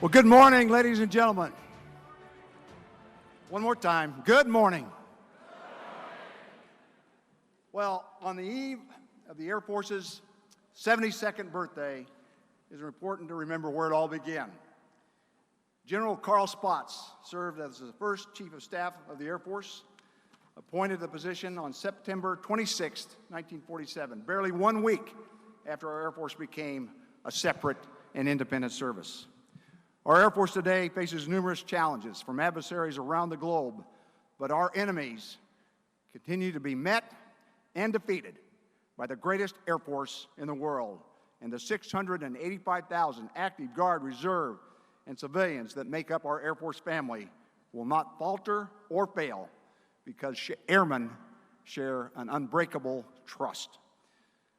Well, good morning, ladies and gentlemen. One more time, good morning. Well, on the eve of the Air Force's 72nd birthday, it is important to remember where it all began. General Carl Spaatz served as the first Chief of Staff of the Air Force, appointed to the position on September 26, 1947, barely 1 week after our Air Force became a separate and independent service. Our Air Force today faces numerous challenges from adversaries around the globe, but our enemies continue to be met and defeated by the greatest Air Force in the world and the 685,000 active Guard, Reserve, and civilians that make up our Air Force family will not falter or fail because airmen share an unbreakable trust.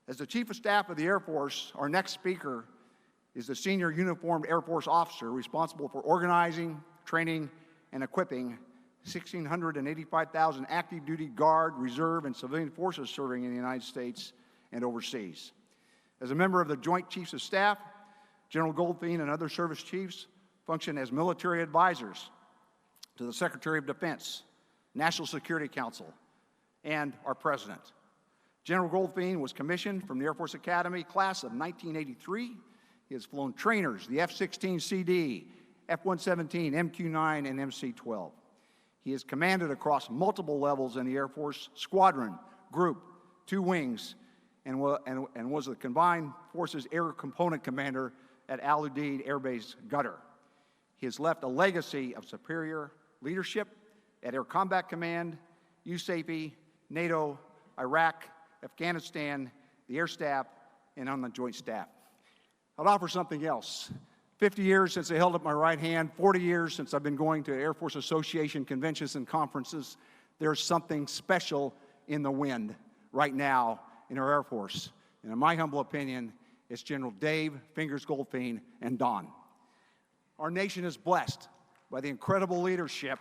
As the Chief of Staff of the Air Force, our next speaker is the senior uniformed Air Force officer responsible for organizing, training, and equipping 1,685,000 active duty Guard, Reserve, and civilian forces serving in the United States and overseas. As a member of the Joint Chiefs of Staff, General Goldfein and other service chiefs function as military advisors to the Secretary of Defense, National Security Council, and our President. General Goldfein was commissioned from the Air Force Academy class of 1983. He has flown trainers, the F-16CD, F-117, MQ-9, and MC-12. He has commanded across multiple levels in the Air Force squadron, group, 2 wings, and was the Combined Forces Air Component Commander at Al Udeid Air Base, Qatar. He has left a legacy of superior leadership at Air Combat Command, USAFE, NATO, Iraq, Afghanistan, the Air Staff, and on the Joint Staff. I'd offer something else. 50 years since I held up my right hand, 40 years since I've been going to Air Force Association conventions and conferences. There's something special in the wind right now in our Air Force. And in my humble opinion, it's General Dave Fingers Goldfein and Don. Our nation is blessed by the incredible leadership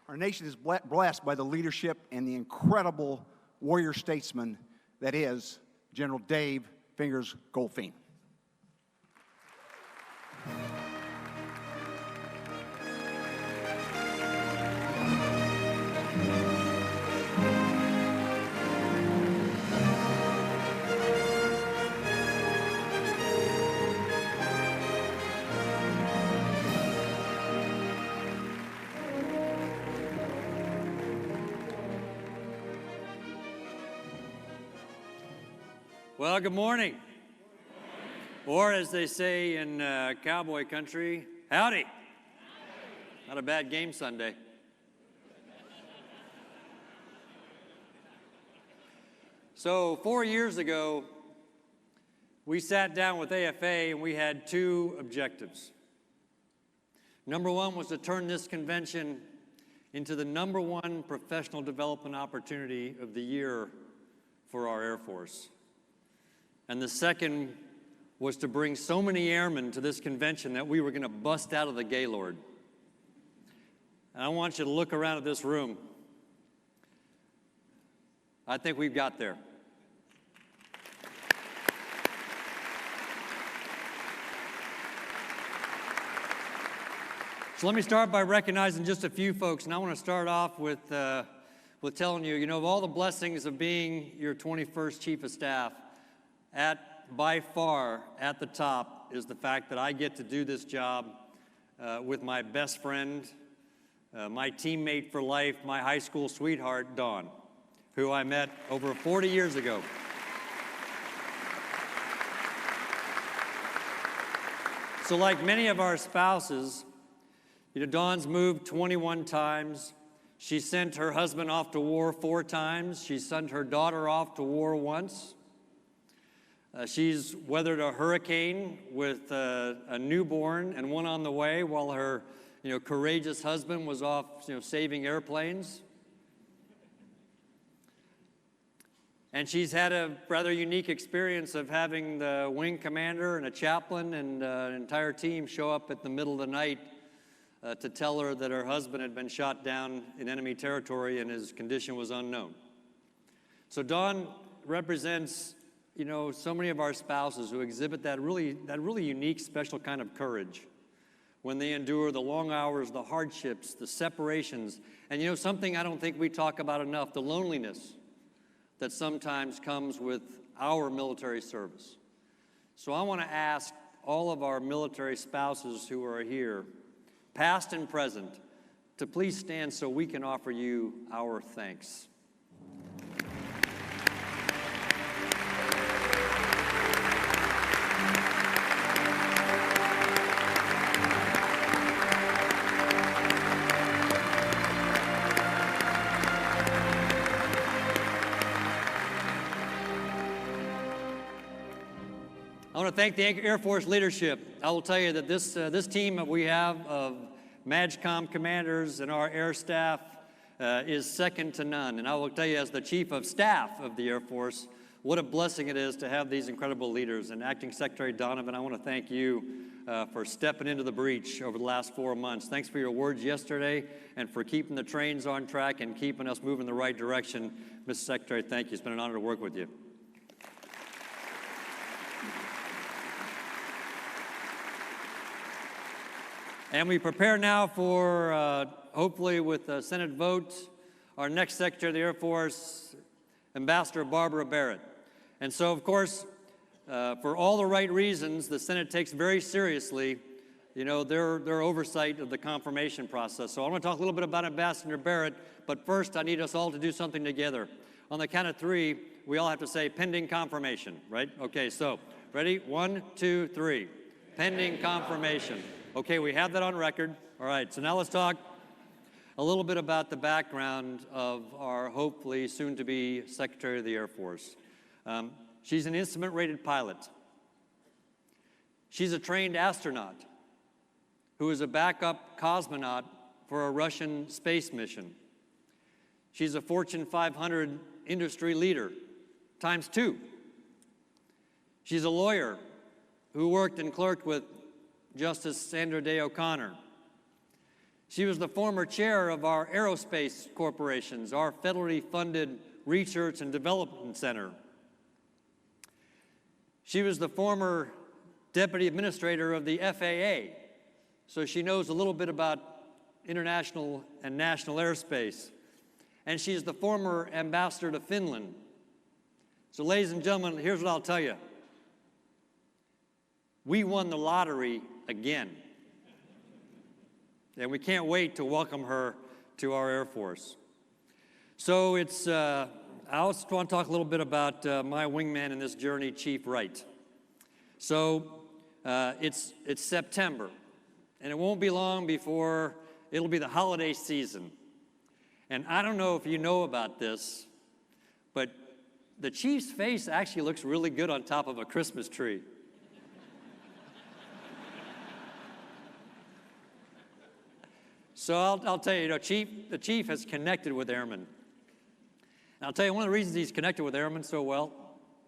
Our nation is blessed by the leadership and the incredible warrior statesman that is General Dave Fingers Goldfein. Well, good morning. Or as they say in cowboy country, howdy. Not a bad game Sunday. So 4 years ago, we sat down with AFA and we had 2 objectives. Number 1 was to turn this convention into the #1 professional development opportunity of the year for our Air Force. And the second was to bring so many airmen to this convention that we were going to bust out of the Gaylord. And I want you to look around at this room. I think we've got there. So let me start by recognizing just a few folks, and I want to start off with telling you, of all the blessings of being your 21st Chief of Staff, by far at the top is the fact that I get to do this job with my best friend, my teammate for life, my high school sweetheart, Dawn, who I met over 40 years ago. So like many of our spouses, Dawn's moved 21 times. She sent her husband off to war 4 times. She sent her daughter off to war once. She's weathered a hurricane with a newborn and one on the way while her courageous husband was off saving airplanes. And she's had a rather unique experience of having the wing commander and a chaplain and an entire team show up at the middle of the night to tell her that her husband had been shot down in enemy territory and his condition was unknown. So Dawn represents, so many of our spouses who exhibit that really unique, special kind of courage when they endure the long hours, the hardships, the separations, and something I don't think we talk about enough, the loneliness that sometimes comes with our military service. So I want to ask all of our military spouses who are here, past and present, to please stand so we can offer you our thanks. I want to thank the Air Force leadership. I will tell you that this team that we have of MAJCOM commanders and our air staff is second to none. And I will tell you, as the Chief of Staff of the Air Force, what a blessing it is to have these incredible leaders. And Acting Secretary Donovan, I want to thank you for stepping into the breach over the last 4 months. Thanks for your words yesterday and for keeping the trains on track and keeping us moving in the right direction. Mr. Secretary, thank you. It's been an honor to work with you. And we prepare now for, hopefully with a Senate vote, our next Secretary of the Air Force, Ambassador Barbara Barrett. And so, of course, for all the right reasons, the Senate takes very seriously, their oversight of the confirmation process. So I want to talk a little bit about Ambassador Barrett, but first I need us all to do something together. On the count of 3, we all have to say pending confirmation, right? Okay, so ready? 1, 2, 3. Pending confirmation. Okay, we have that on record. All right, so now let's talk a little bit about the background of our hopefully soon-to-be Secretary of the Air Force. She's an instrument-rated pilot. She's a trained astronaut who is a backup cosmonaut for a Russian space mission. She's a Fortune 500 industry leader, ×2. She's a lawyer who worked and clerked with Justice Sandra Day O'Connor. She was the former chair of our aerospace corporations, our federally funded research and development center. She was the former deputy administrator of the FAA, so she knows a little bit about international and national airspace. And she's the former ambassador to Finland. So ladies and gentlemen, here's what I'll tell you. We won the lottery again. And we can't wait to welcome her to our Air Force. So I also want to talk a little bit about my wingman in this journey, Chief Wright. So it's September, and it won't be long before it'll be the holiday season. And I don't know if you know about this, but the Chief's face actually looks really good on top of a Christmas tree. So I'll tell you, the Chief has connected with airmen. And I'll tell you, one of the reasons he's connected with airmen so well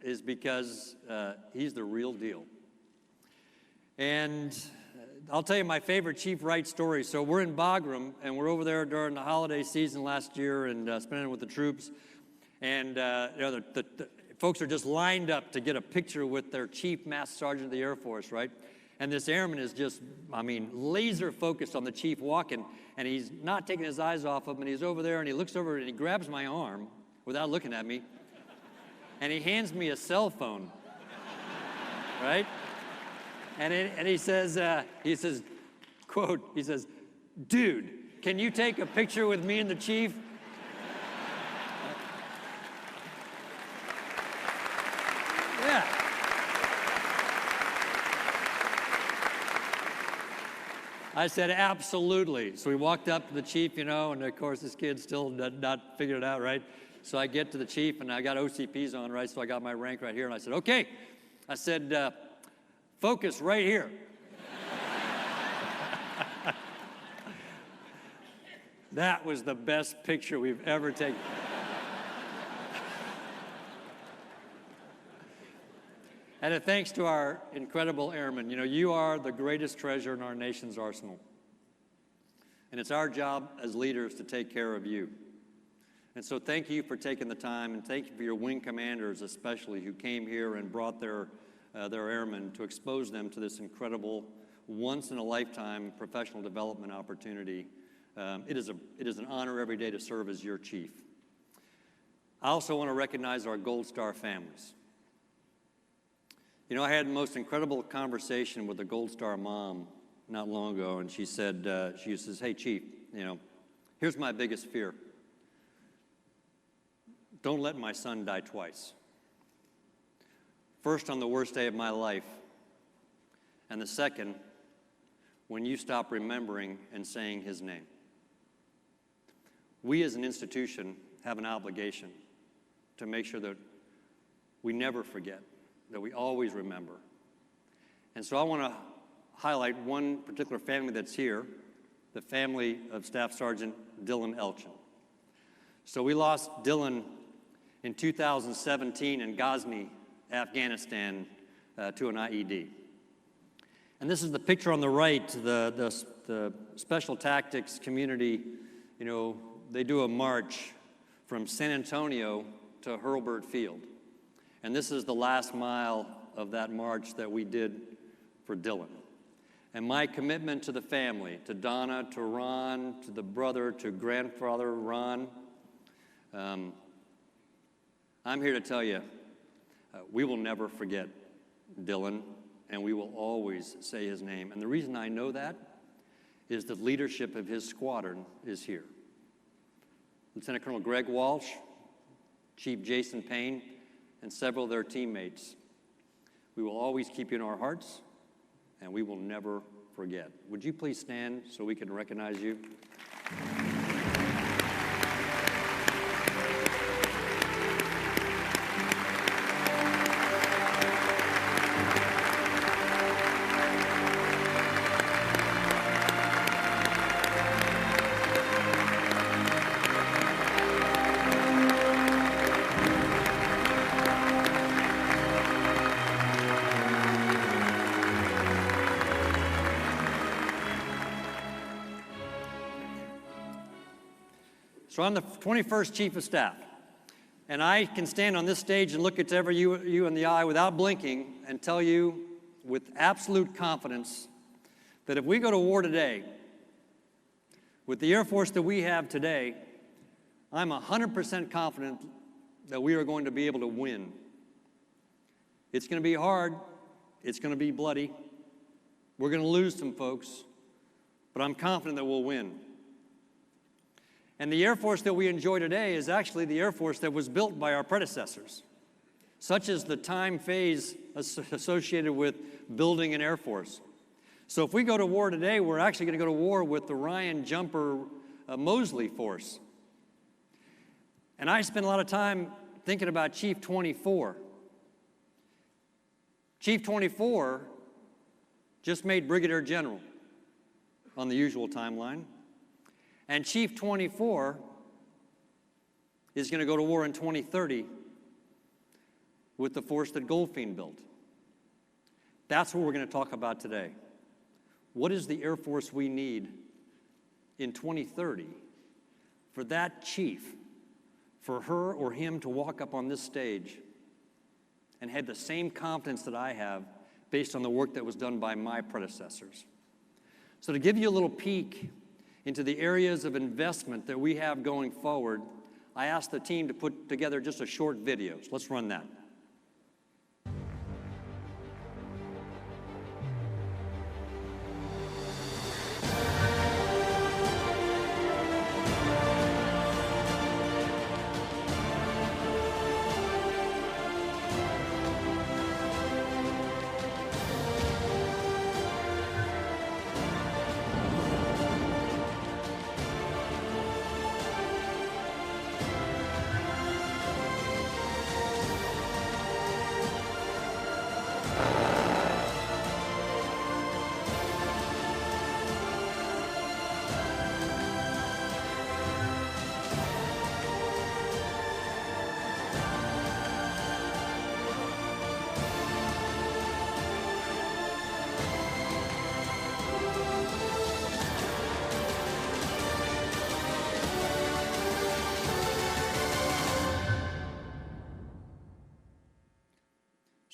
is because he's the real deal. And I'll tell you my favorite Chief Wright story. So we're in Bagram, and we're over there during the holiday season last year and spending it with the troops. And the folks are just lined up to get a picture with their Chief Master Sergeant of the Air Force, right? And this airman is just, laser focused on the Chief walking, and he's not taking his eyes off of him, and he's over there, and he looks over and he grabs my arm without looking at me, and he hands me a cell phone, right? And he says, quote, he says, "Dude, can you take a picture with me and the Chief?" Yeah. I said, absolutely. So we walked up to the Chief, and of course this kid still not figured it out, right? So I get to the Chief, and I got OCPs on, right? So I got my rank right here, and I said, okay. I said, focus right here. That was the best picture we've ever taken. And a thanks to our incredible airmen. You are the greatest treasure in our nation's arsenal. And it's our job as leaders to take care of you. And so thank you for taking the time, and thank you for your wing commanders especially, who came here and brought their airmen to expose them to this incredible, once-in-a-lifetime professional development opportunity. It is an honor every day to serve as your chief. I also want to recognize our Gold Star families. You know, I had the most incredible conversation with a Gold Star mom not long ago, and she says, hey, Chief, you know, here's my biggest fear. Don't let my son die twice. First, on the worst day of my life, and the second, when you stop remembering and saying his name. We as an institution have an obligation to make sure that we never forget, that we always remember. And so I want to highlight one particular family that's here, the family of Staff Sergeant Dylan Elchin. So we lost Dylan in 2017 in Ghazni, Afghanistan, to an IED. And this is the picture on the right, the special tactics community, you know, they do a march from San Antonio to Hurlburt Field. And this is the last mile of that march that we did for Dylan. And my commitment to the family, to Donna, to Ron, to the brother, to grandfather Ron, I'm here to tell you, we will never forget Dylan, and we will always say his name. And the reason I know that is the leadership of his squadron is here. Lieutenant Colonel Greg Walsh, Chief Jason Payne, and several of their teammates. We will always keep you in our hearts, and we will never forget. Would you please stand so we can recognize you? So I'm the 21st Chief of Staff, and I can stand on this stage and look at you in the eye without blinking and tell you with absolute confidence that if we go to war today, with the Air Force that we have today, I'm 100% confident that we are going to be able to win. It's going to be hard. It's going to be bloody. We're going to lose some folks, but I'm confident that we'll win. And the Air Force that we enjoy today is actually the Air Force that was built by our predecessors, such as the time phase associated with building an Air Force. So if we go to war today, we're actually going to go to war with the Ryan Jumper Mosley Force. And I spent a lot of time thinking about Chief 24. Chief 24 just made Brigadier General on the usual timeline. And Chief 24 is going to go to war in 2030 with the force that Goldfein built. That's what we're going to talk about today. What is the Air Force we need in 2030 for that chief, for her or him to walk up on this stage and have the same confidence that I have based on the work that was done by my predecessors? So to give you a little peek into the areas of investment that we have going forward, I asked the team to put together just a short video. So let's run that.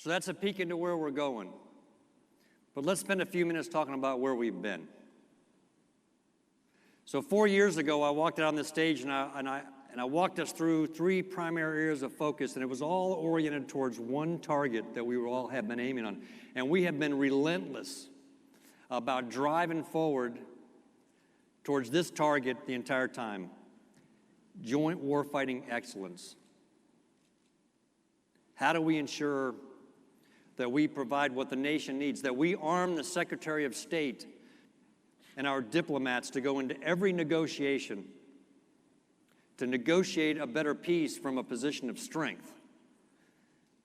So that's a peek into where we're going. But let's spend a few minutes talking about where we've been. So 4 years ago, I walked out on the stage and I walked us through 3 primary areas of focus, and it was all oriented towards one target that we all have been aiming on. And we have been relentless about driving forward towards this target the entire time: joint warfighting excellence. How do we ensure that we provide what the nation needs, that we arm the Secretary of State and our diplomats to go into every negotiation to negotiate a better peace from a position of strength?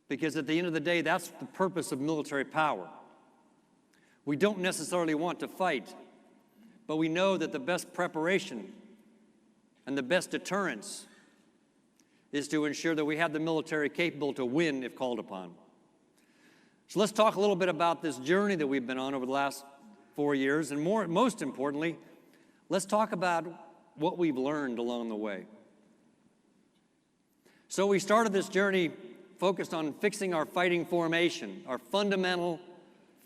Because at the end of the day, that's the purpose of military power. We don't necessarily want to fight, but we know that the best preparation and the best deterrence is to ensure that we have the military capable to win if called upon. So let's talk a little bit about this journey that we've been on over the last 4 years, and most importantly, let's talk about what we've learned along the way. So we started this journey focused on fixing our fighting formation, our fundamental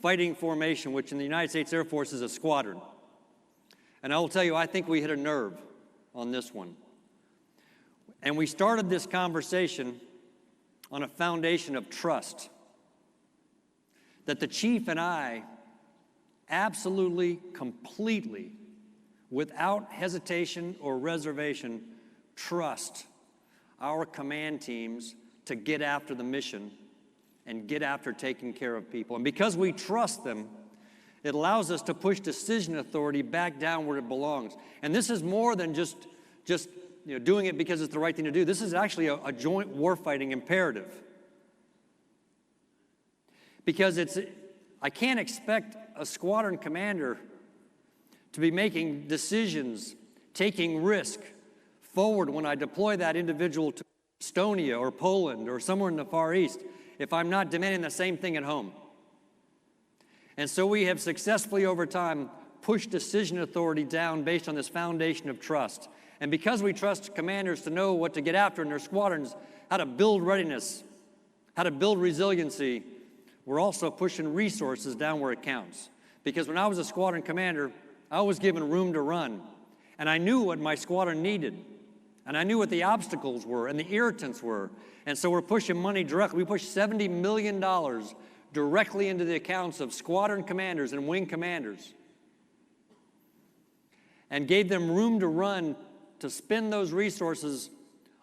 fighting formation, which in the United States Air Force is a squadron. And I will tell you, I think we hit a nerve on this one. And we started this conversation on a foundation of trust, that the chief and I absolutely, completely, without hesitation or reservation, trust our command teams to get after the mission and get after taking care of people. And because we trust them, it allows us to push decision authority back down where it belongs. And this is more than just doing it because it's the right thing to do. This is actually a joint warfighting imperative. Because I can't expect a squadron commander to be making decisions, taking risk forward when I deploy that individual to Estonia or Poland or somewhere in the Far East if I'm not demanding the same thing at home. And so we have successfully over time pushed decision authority down based on this foundation of trust. And because we trust commanders to know what to get after in their squadrons, how to build readiness, how to build resiliency, we're also pushing resources down where it counts. Because when I was a squadron commander, I was given room to run. And I knew what my squadron needed. And I knew what the obstacles were and the irritants were. And so we're pushing money directly. We pushed $70 million directly into the accounts of squadron commanders and wing commanders, and gave them room to run to spend those resources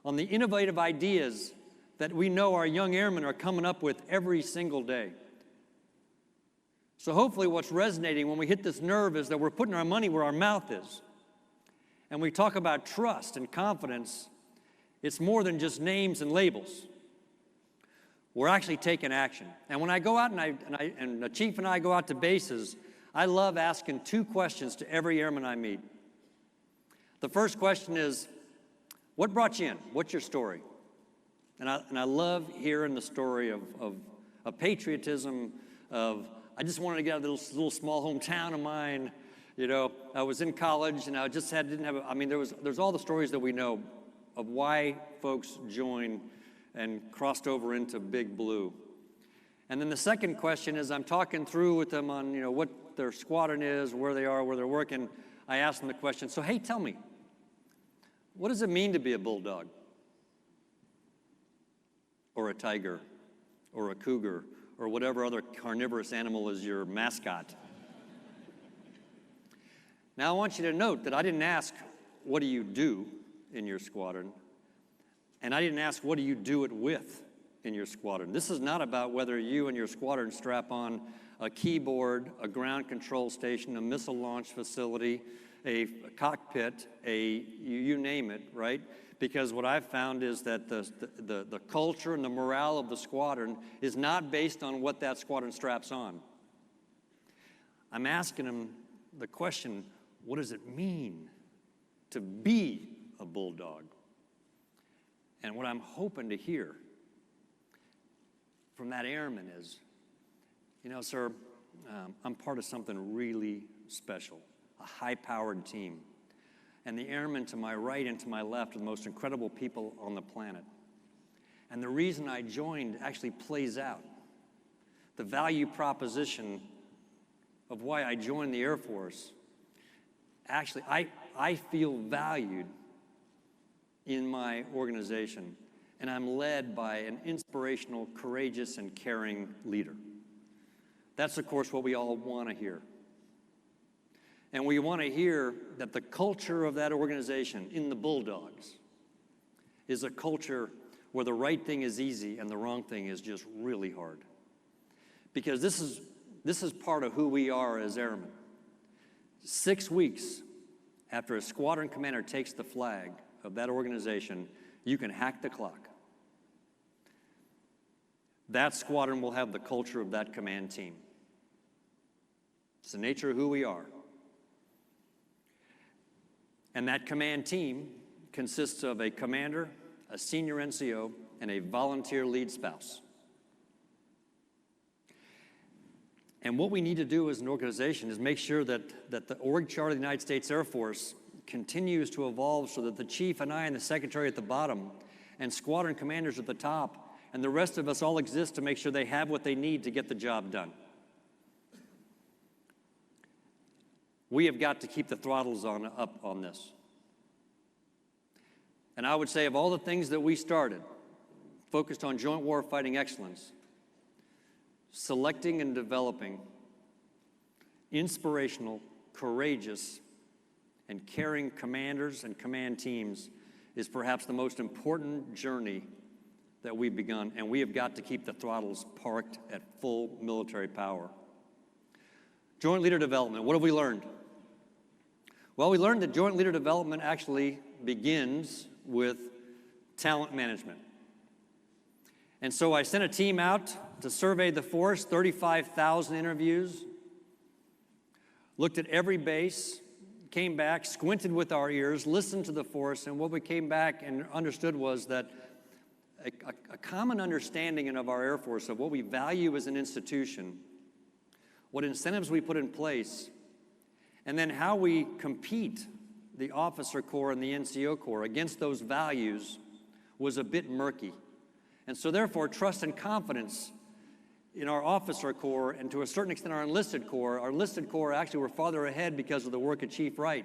on the innovative ideas that we know our young airmen are coming up with every single day. So hopefully what's resonating when we hit this nerve is that we're putting our money where our mouth is. And we talk about trust and confidence. It's more than just names and labels. We're actually taking action. And when I go out and the chief and I go out to bases, I love asking 2 questions to every airman I meet. The first question is, what brought you in? What's your story? And I love hearing the story of patriotism, of I just wanted to get out of this little small hometown of mine. You know, I was in college and I just didn't have, there's all the stories that we know of why folks joined and crossed over into Big Blue. And then the second question is I'm talking through with them on, what their squadron is, where they are, where they're working. I ask them the question, so hey, tell me, what does it mean to be a bulldog? Or a tiger? Or a cougar? Or whatever other carnivorous animal is your mascot? Now I want you to note that I didn't ask, what do you do in your squadron? And I didn't ask, what do you do it with in your squadron? This is not about whether you and your squadron strap on a keyboard, a ground control station, a missile launch facility, a cockpit, you name it, right? Because what I've found is that the culture and the morale of the squadron is not based on what that squadron straps on. I'm asking them the question, what does it mean to be a bulldog? And what I'm hoping to hear from that airman is, sir, I'm part of something really special, a high-powered team. And the airmen to my right and to my left are the most incredible people on the planet. And the reason I joined actually plays out the value proposition of why I joined the Air Force, actually, I feel valued in my organization, and I'm led by an inspirational, courageous, and caring leader. That's, of course, what we all want to hear. And we want to hear that the culture of that organization in the Bulldogs is a culture where the right thing is easy and the wrong thing is just really hard. Because this is part of who we are as airmen. 6 weeks after a squadron commander takes the flag of that organization, you can hack the clock. That squadron will have the culture of that command team. It's the nature of who we are. And that command team consists of a commander, a senior NCO, and a volunteer lead spouse. And what we need to do as an organization is make sure that the org chart of the United States Air Force continues to evolve so that the chief and I and the secretary at the bottom and squadron commanders at the top and the rest of us all exist to make sure they have what they need to get the job done. We have got to keep the throttles up on this. And I would say of all the things that we started, focused on joint warfighting excellence, selecting and developing inspirational, courageous, and caring commanders and command teams is perhaps the most important journey that we've begun, and we have got to keep the throttles parked at full military power. Joint leader development, what have we learned? Well, we learned that joint leader development actually begins with talent management. And so I sent a team out to survey the force, 35,000 interviews, looked at every base, came back, squinted with our ears, listened to the force, and what we came back and understood was that a common understanding of our Air Force of what we value as an institution, what incentives we put in place, and then how we compete, the officer corps and the NCO corps, against those values was a bit murky. And so therefore, trust and confidence in our officer corps and to a certain extent our enlisted corps actually were farther ahead because of the work of Chief Wright.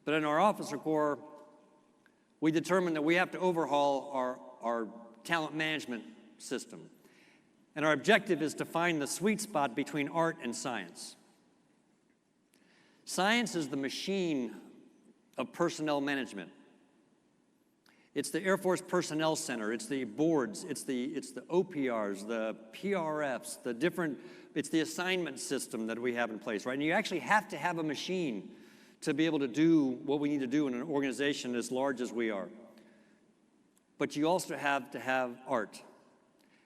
But in our officer corps, we determined that we have to overhaul our talent management system. And our objective is to find the sweet spot between art and science. Science is the machine of personnel management. It's the Air Force Personnel Center, it's the boards, it's the OPRs, the PRFs, it's the assignment system that we have in place, right? And you actually have to have a machine to be able to do what we need to do in an organization as large as we are. But you also have to have art.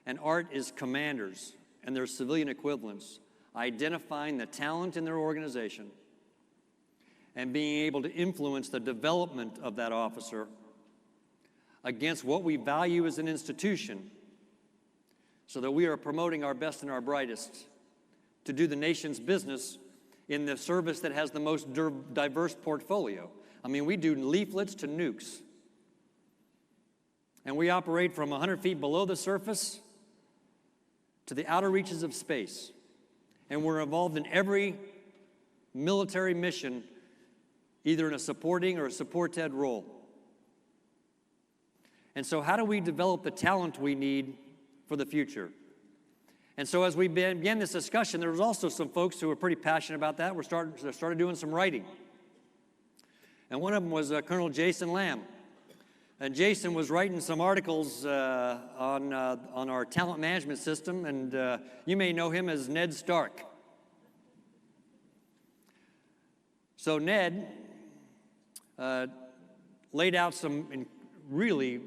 And art is commanders and their civilian equivalents identifying the talent in their organization and being able to influence the development of that officer against what we value as an institution so that we are promoting our best and our brightest to do the nation's business in the service that has the most diverse portfolio. I mean, we do leaflets to nukes. And we operate from 100 feet below the surface to the outer reaches of space. And we're involved in every military mission, either in a supporting or a supported role. And so how do we develop the talent we need for the future? And so as we began this discussion, there was also some folks who were pretty passionate about that. We started doing some writing. And one of them was Colonel Jason Lamb. And Jason was writing some articles on our talent management system, and you may know him as Ned Stark. So Ned laid out some really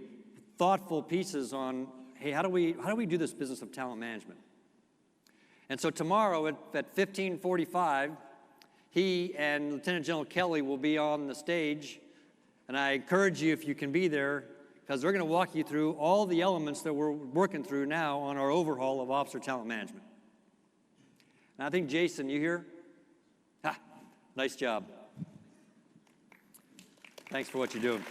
thoughtful pieces on, hey, how do we do this business of talent management? And so tomorrow at 15:45, he and Lieutenant General Kelly will be on the stage, and I encourage you if you can be there, because they're going to walk you through all the elements that we're working through now on our overhaul of officer talent management. And I think, Jason, you here? Ha, nice job. Thanks for what you're doing.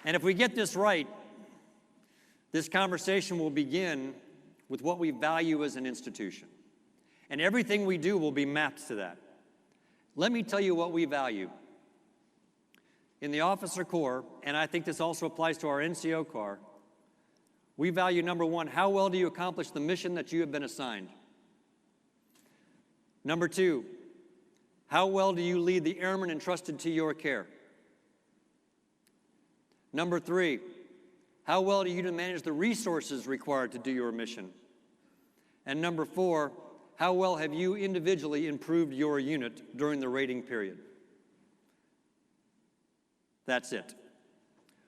And if we get this right, this conversation will begin with what we value as an institution. And everything we do will be mapped to that. Let me tell you what we value. In the Officer Corps, and I think this also applies to our NCO Corps, we value, number one, how well do you accomplish the mission that you have been assigned? Number two, how well do you lead the airmen entrusted to your care? Number three, how well do you manage the resources required to do your mission? And number four, how well have you individually improved your unit during the rating period? That's it.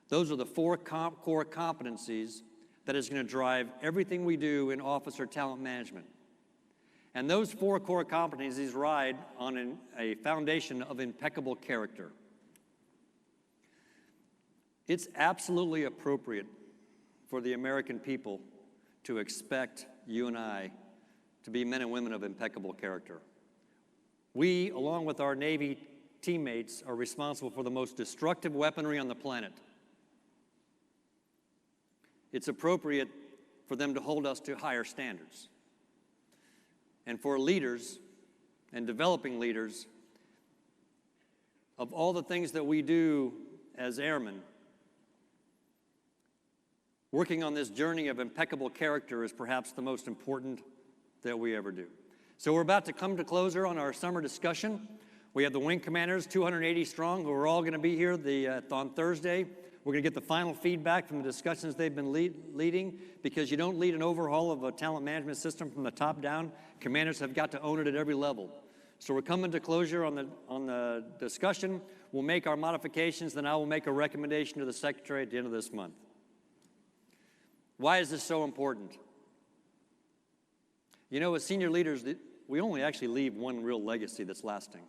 Those are the four core competencies that is going to drive everything we do in officer talent management. And those four core competencies ride on a foundation of impeccable character. It's absolutely appropriate for the American people to expect you and I to be men and women of impeccable character. We, along with our Navy teammates, are responsible for the most destructive weaponry on the planet. It's appropriate for them to hold us to higher standards. And for leaders and developing leaders, of all the things that we do as airmen, working on this journey of impeccable character is perhaps the most important that we ever do. So we're about to come to closure on our summer discussion. We have the wing commanders, 280 strong, who are all going to be here on Thursday. We're going to get the final feedback from the discussions they've been leading, because you don't lead an overhaul of a talent management system from the top down. Commanders have got to own it at every level. So we're coming to closure on the discussion. We'll make our modifications, then I will make a recommendation to the Secretary at the end of this month. Why is this so important? You know, as senior leaders, we only actually leave one real legacy that's lasting.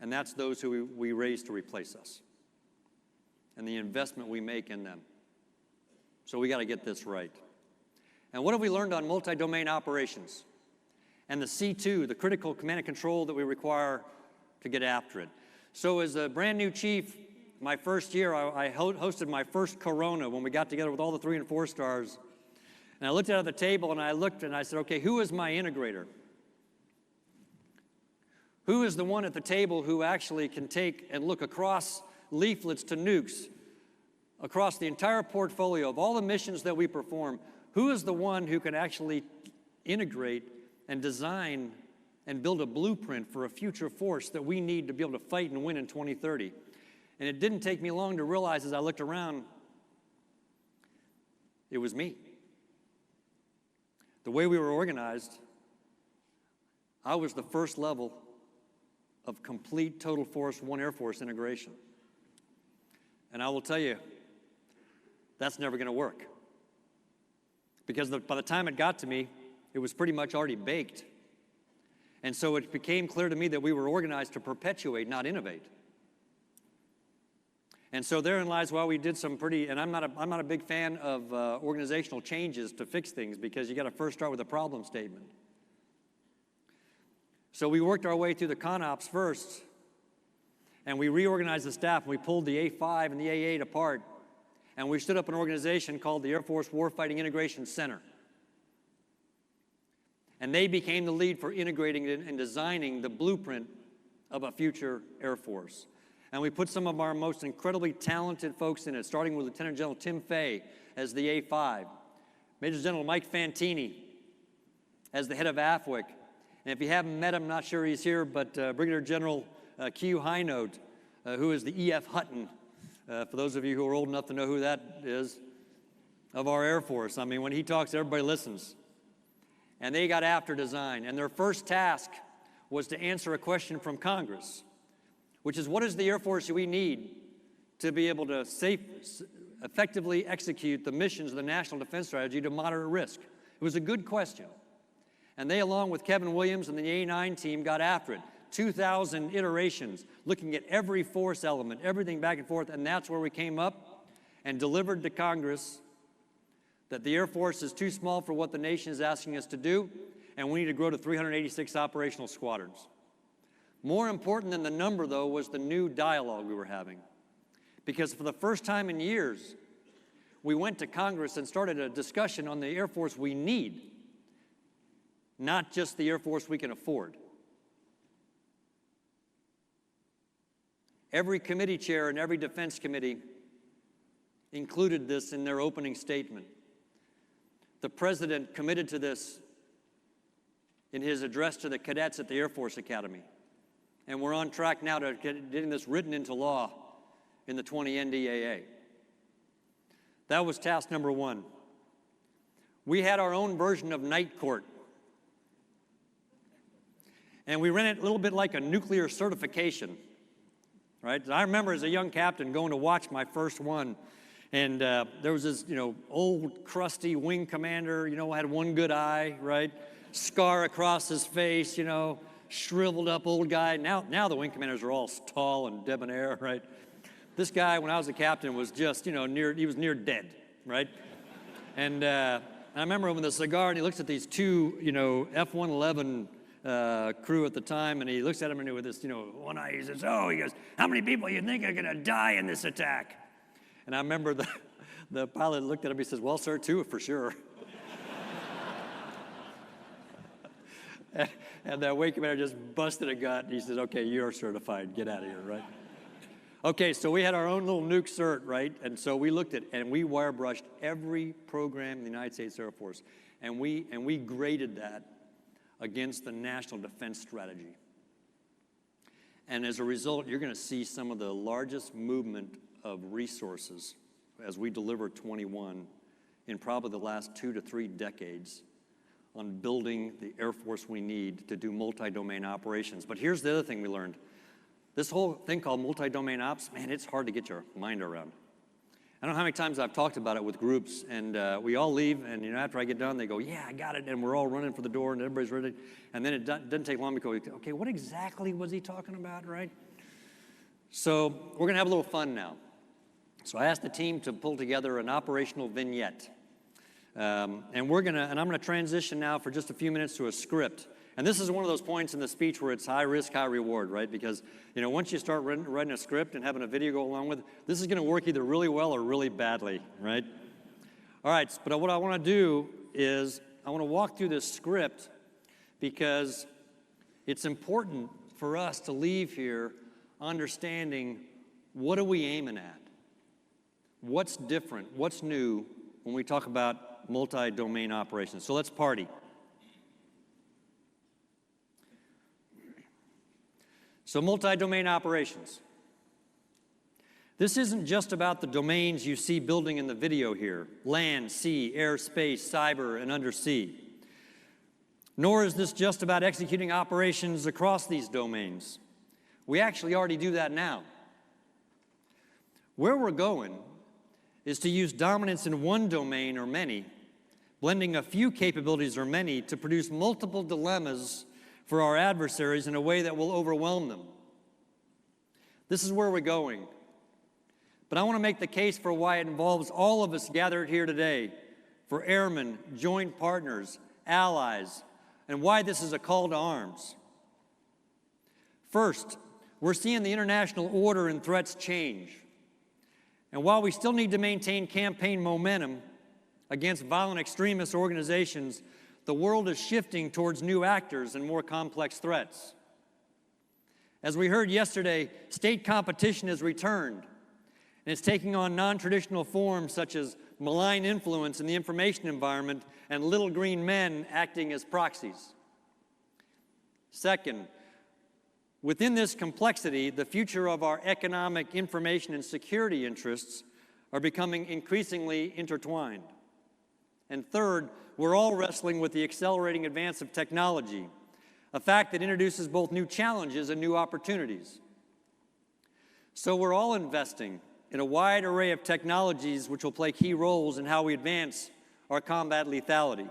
And that's those who we raise to replace us and the investment we make in them. So we got to get this right. And what have we learned on multi-domain operations and the C2, the critical command and control that we require to get after it? So as a brand new chief, my first year, I hosted my first Corona when we got together with all the 3 and 4 stars. And I looked out at the table and I looked and I said, okay, who is my integrator? Who is the one at the table who actually can take and look across leaflets to nukes, across the entire portfolio of all the missions that we perform? Who is the one who can actually integrate and design and build a blueprint for a future force that we need to be able to fight and win in 2030? And it didn't take me long to realize as I looked around, it was me. The way we were organized, I was the first level of complete total force, one Air Force integration. And I will tell you, that's never going to work. Because by the time it got to me, it was pretty much already baked. And so it became clear to me that we were organized to perpetuate, not innovate. And so therein lies why we did some pretty, and I'm not a big fan of organizational changes to fix things, because you got to first start with a problem statement. So we worked our way through the ConOps first, and we reorganized the staff, and we pulled the A5 and the A8 apart, and we stood up an organization called the Air Force Warfighting Integration Center. And they became the lead for integrating and designing the blueprint of a future Air Force. And we put some of our most incredibly talented folks in it, starting with Lieutenant General Tim Fay as the A5, Major General Mike Fantini as the head of AFWIC. And if you haven't met him, not sure he's here, but Brigadier General Q Highnote, who is the E.F. Hutton, for those of you who are old enough to know who that is, of our Air Force. I mean, when he talks, everybody listens. And they got after design. And their first task was to answer a question from Congress, which is, what is the Air Force we need to be able to effectively execute the missions of the National Defense Strategy to moderate risk? It was a good question. And they, along with Kevin Williams and the A9 team, got after it. 2,000 iterations, looking at every force element, everything back and forth, and that's where we came up and delivered to Congress that the Air Force is too small for what the nation is asking us to do, and we need to grow to 386 operational squadrons. More important than the number, though, was the new dialogue we were having. because for the first time in years, we went to Congress and started a discussion on the Air Force we need, not just the Air Force we can afford. Every committee chair and every defense committee included this in their opening statement. The President committed to this in his address to the cadets at the Air Force Academy. And we're on track now to getting this written into law in the 20 NDAA. That was task number one. We had our own version of night court. And we ran it a little bit like a nuclear certification, right? I remember as a young captain going to watch my first one, and there was this, old crusty wing commander, had one good eye, right? Scar across his face, shriveled up old guy. Now the wing commanders are all tall and debonair, right? This guy, when I was a captain, was just, he was near dead, right? And I remember him with a cigar, and he looks at these two, F-111 crew at the time, and he looks at him and with this, one eye, he says, he goes, how many people you think are gonna die in this attack? And I remember the pilot looked at him, he says, well, sir, two for sure. And that wing commander just busted a gut. He said, okay, you're certified. Get out of here, right? Okay, so we had our own little nuke cert, right? And so we looked at, and we wire brushed every program in the United States Air Force. And we graded that against the National Defense Strategy. And as a result, you're gonna see some of the largest movement of resources as we deliver 21 in probably the last 2 to 3 decades on building the Air Force we need to do multi-domain operations. But here's the other thing we learned. This whole thing called multi-domain ops, man, it's hard to get your mind around. I don't know how many times I've talked about it with groups, and we all leave, and after I get done, they go, yeah, I got it, and we're all running for the door, and everybody's ready. And then it doesn't take long to go, okay, what exactly was he talking about, right? So we're gonna have a little fun now. So I asked the team to pull together an operational vignette. And I'm gonna transition now for just a few minutes to a script. And this is one of those points in the speech where it's high risk, high reward, right? Because, once you start writing a script and having a video go along with it, this is gonna work either really well or really badly, right? All right, but what I wanna do is I wanna walk through this script because it's important for us to leave here understanding what are we aiming at? What's different? What's new when we talk about multi-domain operations? So let's party. So multi-domain operations. This isn't just about the domains you see building in the video here, land, sea, air, space, cyber, and undersea. Nor is this just about executing operations across these domains. We actually already do that now. Where we're going is to use dominance in one domain or many, blending a few capabilities or many to produce multiple dilemmas for our adversaries in a way that will overwhelm them. This is where we're going. But I want to make the case for why it involves all of us gathered here today, for airmen, joint partners, allies, and why this is a call to arms. First, we're seeing the international order and threats change. And while we still need to maintain campaign momentum against violent extremist organizations, the world is shifting towards new actors and more complex threats. As we heard yesterday, state competition has returned, and it's taking on non-traditional forms such as malign influence in the information environment and little green men acting as proxies. Second, within this complexity, the future of our economic, information, and security interests are becoming increasingly intertwined. And third, we're all wrestling with the accelerating advance of technology, a fact that introduces both new challenges and new opportunities. So we're all investing in a wide array of technologies which will play key roles in how we advance our combat lethality.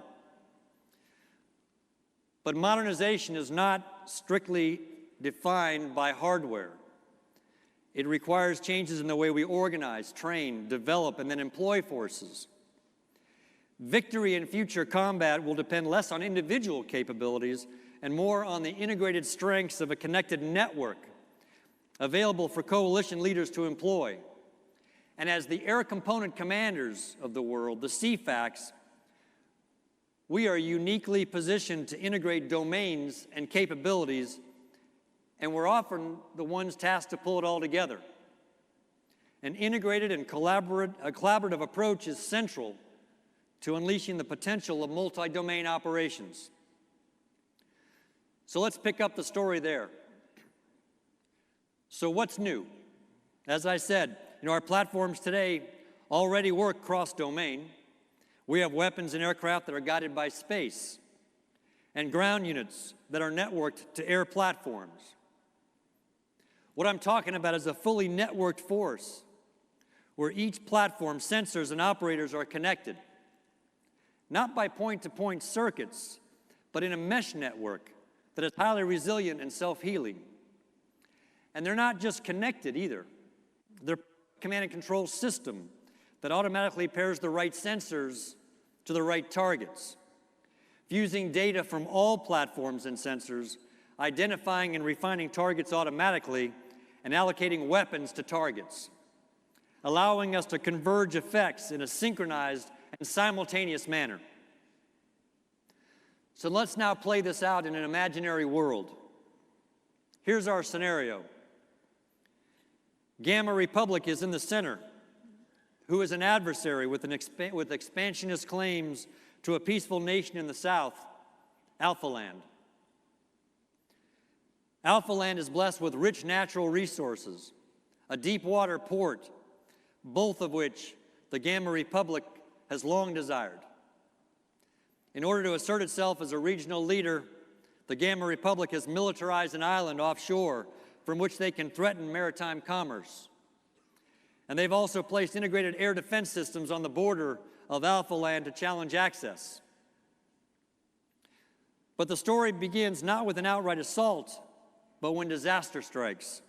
But modernization is not strictly defined by hardware. It requires changes in the way we organize, train, develop, and then employ forces. Victory in future combat will depend less on individual capabilities and more on the integrated strengths of a connected network available for coalition leaders to employ, And as the air component commanders of the world, the CFACs, we are uniquely positioned to integrate domains and capabilities, and we're often the ones tasked to pull it all together. An integrated and collaborative approach is central to unleashing the potential of multi-domain operations. So let's pick up the story there. So what's new? As I said, our platforms today already work cross-domain. We have weapons and aircraft that are guided by space, and ground units that are networked to air platforms. What I'm talking about is a fully networked force, where each platform, sensors, and operators are connected, not by point-to-point circuits, but in a mesh network that is highly resilient and self-healing. And they're not just connected either. They're a command and control system that automatically pairs the right sensors to the right targets, fusing data from all platforms and sensors, identifying and refining targets automatically, and allocating weapons to targets, allowing us to converge effects in a synchronized and simultaneous manner. So let's now play this out in an imaginary world. Here's our scenario. Gamma Republic is in the center, who is an adversary with expansionist claims to a peaceful nation in the south, Alpha Land. Alpha Land is blessed with rich natural resources, a deep water port, both of which the Gamma Republic has long desired. In order to assert itself as a regional leader, the Gamma Republic has militarized an island offshore from which they can threaten maritime commerce. And they've also placed integrated air defense systems on the border of Alpha Land to challenge access. But the story begins not with an outright assault, but when disaster strikes.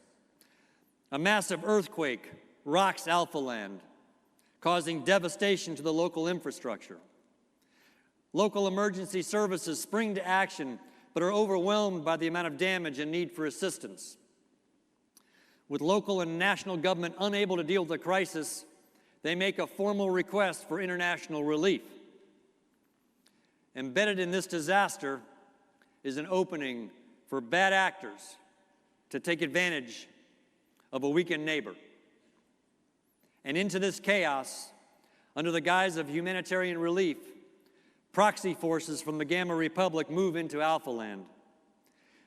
A massive earthquake rocks Alpha Land, causing devastation to the local infrastructure. Local emergency services spring to action, but are overwhelmed by the amount of damage and need for assistance. With local and national government unable to deal with the crisis, they make a formal request for international relief. Embedded in this disaster is an opening for bad actors to take advantage of a weakened neighbor. And into this chaos, under the guise of humanitarian relief, proxy forces from the Gamma Republic move into Alpha Land.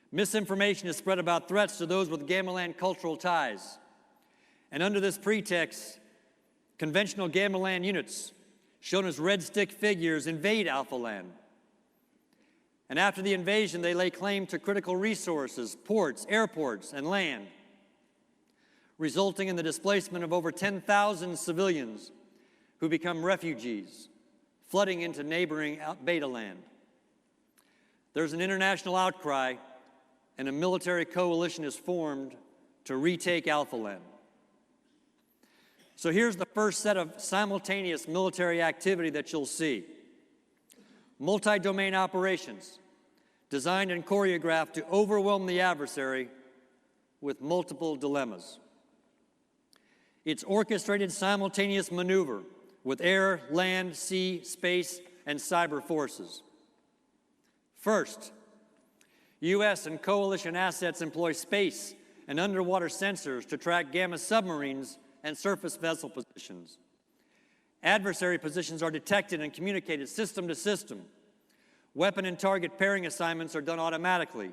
Misinformation is spread about threats to those with Gamma Land cultural ties. And under this pretext, conventional Gamma Land units, shown as red stick figures, invade Alpha Land. And after the invasion, they lay claim to critical resources, ports, airports, and land, resulting in the displacement of over 10,000 civilians who become refugees, flooding into neighboring Beta Land. There's an international outcry, and a military coalition is formed to retake Alpha Land. So here's the first set of simultaneous military activity that you'll see. Multi-domain operations, designed and choreographed to overwhelm the adversary with multiple dilemmas. It's orchestrated simultaneous maneuver with air, land, sea, space, and cyber forces. First, U.S. and coalition assets employ space and underwater sensors to track Gamma submarines and surface vessel positions. Adversary positions are detected and communicated system to system. Weapon and target pairing assignments are done automatically,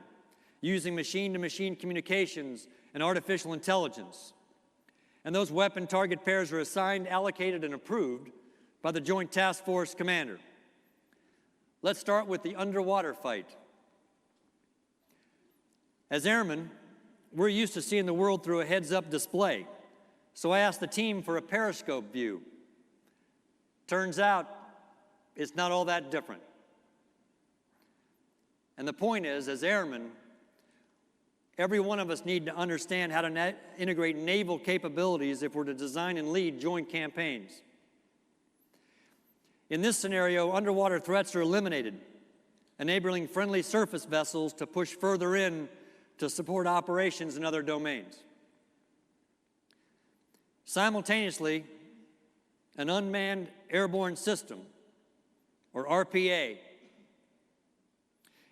using machine-to-machine communications and artificial intelligence. And those weapon target pairs are assigned, allocated, and approved by the Joint Task Force commander. Let's start with the underwater fight. As airmen, we're used to seeing the world through a heads-up display, so I asked the team for a periscope view. Turns out, it's not all that different. And the point is, as airmen, every one of us need to understand how to integrate naval capabilities if we're to design and lead joint campaigns. In this scenario, underwater threats are eliminated, enabling friendly surface vessels to push further in to support operations in other domains. Simultaneously, an unmanned airborne system, or RPA,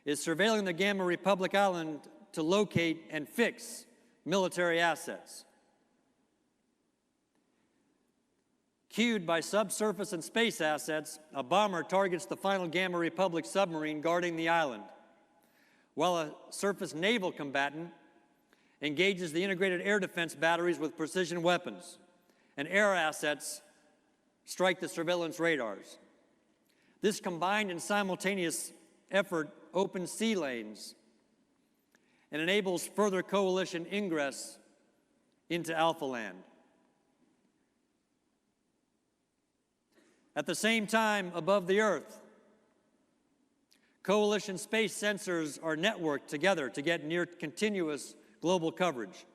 is surveilling the Gamma Republic Island to locate and fix military assets. Cued by subsurface and space assets, a bomber targets the final Gamma Republic submarine guarding the island, while a surface naval combatant engages the integrated air defense batteries with precision weapons, and air assets strike the surveillance radars. This combined and simultaneous effort opens sea lanes and enables further coalition ingress into Alpha Land. At the same time, above the Earth, coalition space sensors are networked together to get near continuous global coverage.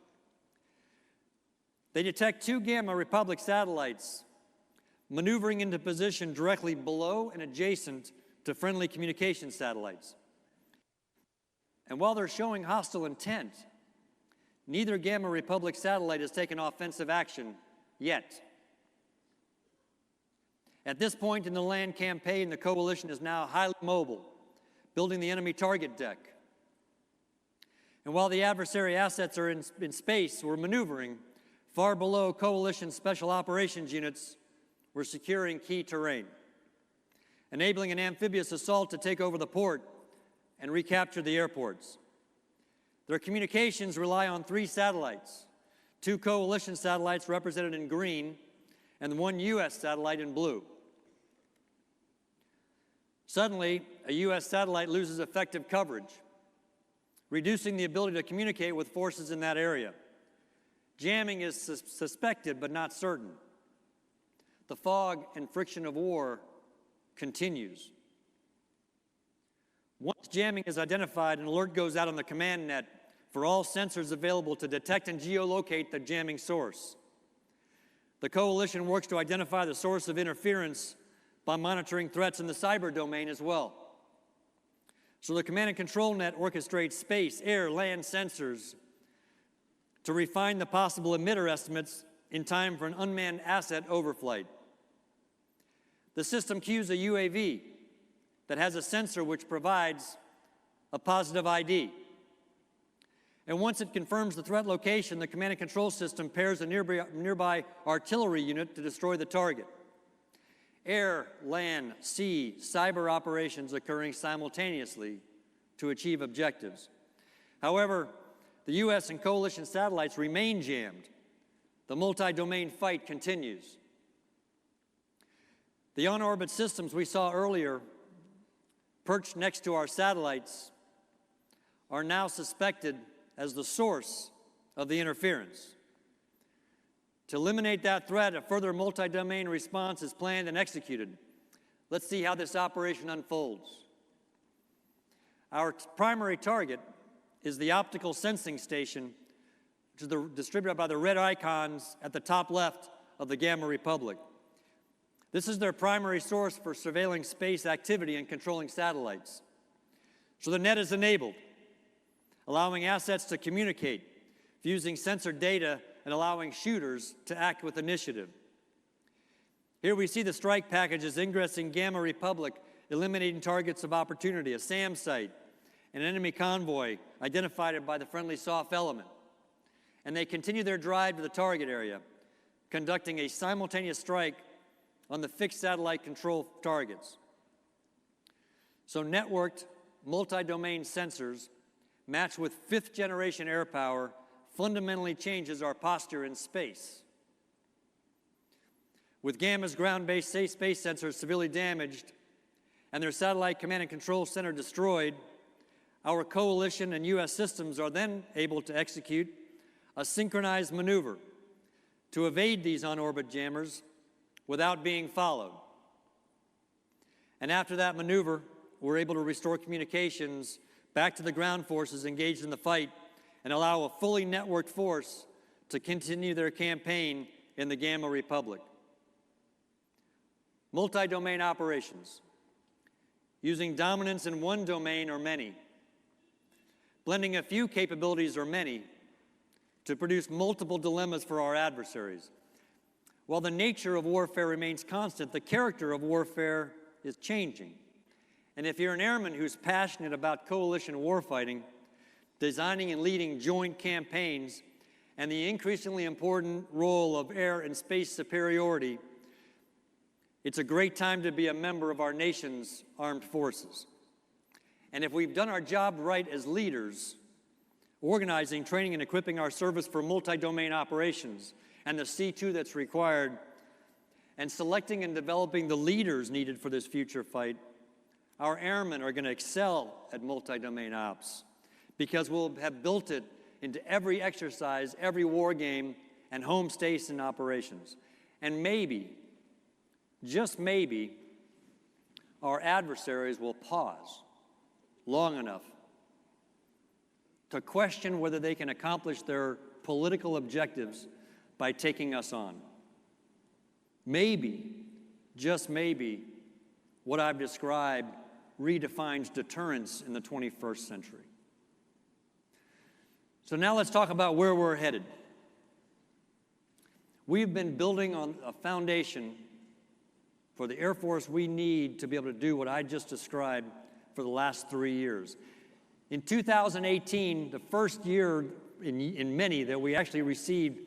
They detect 2 Gamma Republic satellites maneuvering into position directly below and adjacent to friendly communication satellites. And while they're showing hostile intent, neither Gamma Republic satellite has taken offensive action yet. At this point in the land campaign, the coalition is now highly mobile, building the enemy target deck. And while the adversary assets are in space or maneuvering, far below, coalition special operations units were securing key terrain, enabling an amphibious assault to take over the port and recapture the airports. Their communications rely on 3 satellites, 2 coalition satellites represented in green, and 1 U.S. satellite in blue. Suddenly, a U.S. satellite loses effective coverage, reducing the ability to communicate with forces in that area. Jamming is suspected but not certain. The fog and friction of war continues. Once jamming is identified, an alert goes out on the command net for all sensors available to detect and geolocate the jamming source. The coalition works to identify the source of interference by monitoring threats in the cyber domain as well. So the command and control net orchestrates space, air, land sensors to refine the possible emitter estimates in time for an unmanned asset overflight. The system cues a UAV that has a sensor which provides a positive ID. And once it confirms the threat location, the command and control system pairs a nearby artillery unit to destroy the target. Air, land, sea, cyber operations occurring simultaneously to achieve objectives. However, the U.S. and coalition satellites remain jammed. The multi-domain fight continues. The on-orbit systems we saw earlier, perched next to our satellites, are now suspected as the source of the interference. To eliminate that threat, a further multi-domain response is planned and executed. Let's see how this operation unfolds. Our primary target is the optical sensing station, which is distributed by the red icons at the top left of the Gamma Republic. This is their primary source for surveilling space activity and controlling satellites. So the net is enabled, allowing assets to communicate, fusing sensor data and allowing shooters to act with initiative. Here we see the strike packages ingressing Gamma Republic, eliminating targets of opportunity, a SAM site, an enemy convoy identified by the friendly soft element. And they continue their drive to the target area, conducting a simultaneous strike on the fixed satellite control targets. So networked multi-domain sensors matched with 5th generation air power fundamentally changes our posture in space. With Gamma's ground-based space sensors severely damaged and their satellite command and control center destroyed, our coalition and U.S. systems are then able to execute a synchronized maneuver to evade these on-orbit jammers without being followed. And after that maneuver, we're able to restore communications back to the ground forces engaged in the fight and allow a fully networked force to continue their campaign in the Gamma Republic. Multi-domain operations, using dominance in one domain or many, blending a few capabilities or many to produce multiple dilemmas for our adversaries. While the nature of warfare remains constant, the character of warfare is changing. And if you're an airman who's passionate about coalition warfighting, designing and leading joint campaigns, and the increasingly important role of air and space superiority, it's a great time to be a member of our nation's armed forces. And if we've done our job right as leaders, organizing, training, and equipping our service for multi-domain operations and the C2 that's required, and selecting and developing the leaders needed for this future fight, our airmen are going to excel at multi-domain ops because we'll have built it into every exercise, every war game, and home station operations. And maybe, just maybe, our adversaries will pause long enough to question whether they can accomplish their political objectives by taking us on. Maybe, just maybe, what I've described redefines deterrence in the 21st century. So now let's talk about where we're headed. We've been building on a foundation for the Air Force we need to be able to do what I just described for the last 3 years. In 2018, the first year in many that we actually received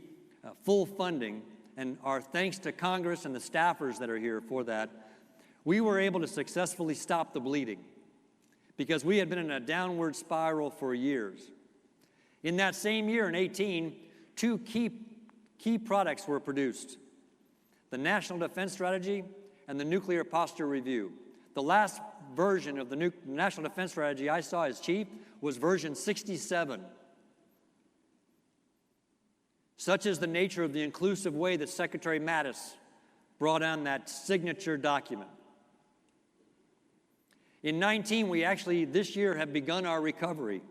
full funding, and our thanks to Congress and the staffers that are here for that, we were able to successfully stop the bleeding because we had been in a downward spiral for years. In that same year, in 18, two key products were produced: the National Defense Strategy and the Nuclear Posture Review. The last version of the National Defense Strategy I saw as chief was version 67. Such is the nature of the inclusive way that Secretary Mattis brought on that signature document. In 19, we actually this year have begun our recovery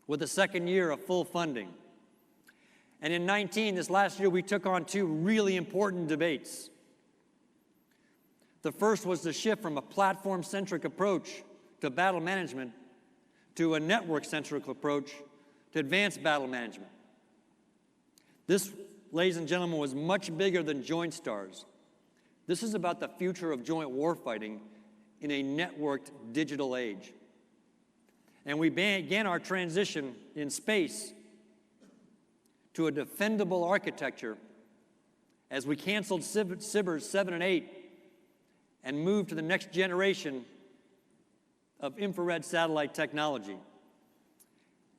with the second year of full funding. And in 19, this last year, we took on two really important debates. The first was the shift from a platform-centric approach to battle management to a network-centric approach to advanced battle management. This, ladies and gentlemen, was much bigger than Joint Stars. This is about the future of joint warfighting in a networked digital age. And we began our transition in space to a defendable architecture as we canceled SBIRS 7 and 8 and moved to the next generation of infrared satellite technology.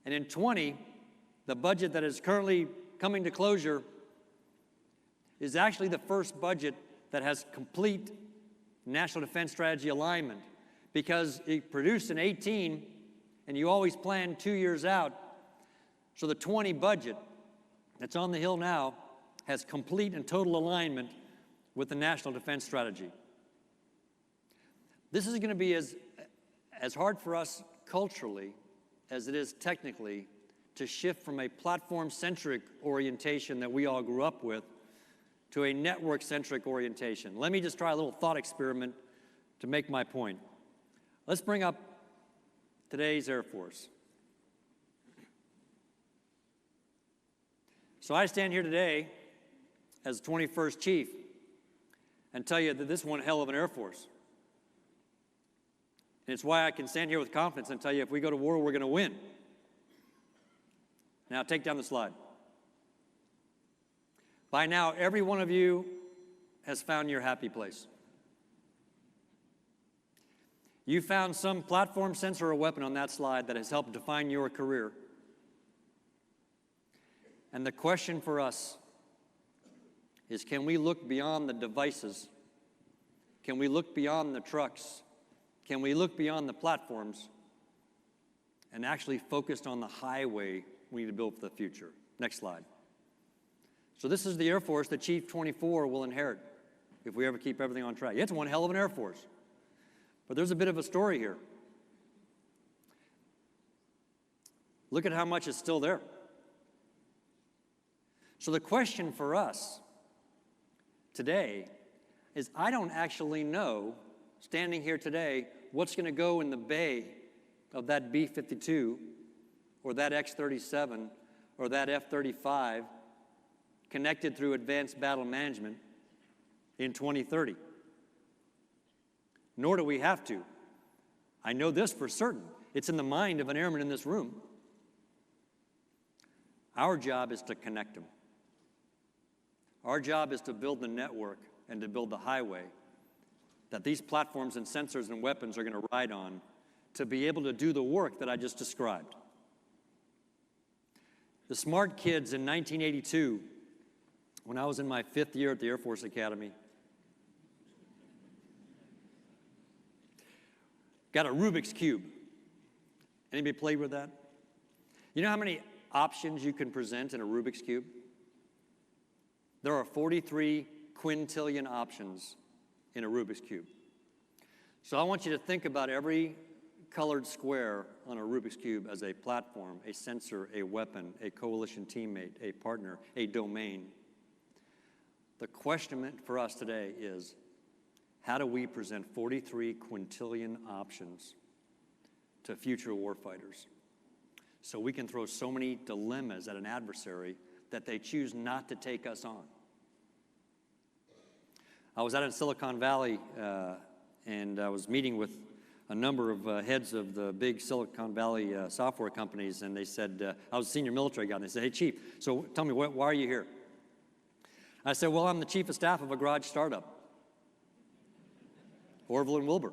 And in 20, the budget that is currently coming to closure is actually the first budget that has complete National Defense Strategy alignment, because it produced in 18, and you always plan 2 years out. So the 20 budget that's on the Hill now has complete and total alignment with the National Defense Strategy. This is going to be as hard for us culturally as it is technically to shift from a platform-centric orientation that we all grew up with to a network-centric orientation. Let me just try a little thought experiment to make my point. Let's bring up today's Air Force. So I stand here today as the 21st Chief and tell you that this is one hell of an Air Force. And it's why I can stand here with confidence and tell you if we go to war, we're going to win. Now take down the slide. By now, every one of you has found your happy place. You found some platform, sensor, or weapon on that slide that has helped define your career. And the question for us is, can we look beyond the devices? Can we look beyond the trucks? Can we look beyond the platforms and actually focus on the highway we need to build for the future? Next slide. So this is the Air Force that Chief 24 will inherit if we ever keep everything on track. It's one hell of an Air Force. But there's a bit of a story here. Look at how much is still there. So the question for us today is, I don't actually know, standing here today, what's going to go in the bay of that B-52 or that X-37 or that F-35 connected through advanced battle management in 2030. Nor do we have to. I know this for certain. It's in the mind of an airman in this room. Our job is to connect them. Our job is to build the network and to build the highway that these platforms and sensors and weapons are going to ride on to be able to do the work that I just described. The smart kids in 1982, when I was in my 5th year at the Air Force Academy, got a Rubik's Cube. Anybody play with that? You know how many options you can present in a Rubik's Cube? There are 43 quintillion options in a Rubik's Cube. So I want you to think about every colored square on a Rubik's Cube as a platform, a sensor, a weapon, a coalition teammate, a partner, a domain. The question for us today is, how do we present 43 quintillion options to future warfighters so we can throw so many dilemmas at an adversary that they choose not to take us on? I was out in Silicon Valley and I was meeting with a number of heads of the big Silicon Valley software companies, and they said, I was a senior military guy, and they said, hey, Chief, so tell me, why are you here? I said, well, I'm the chief of staff of a garage startup, Orville and Wilbur,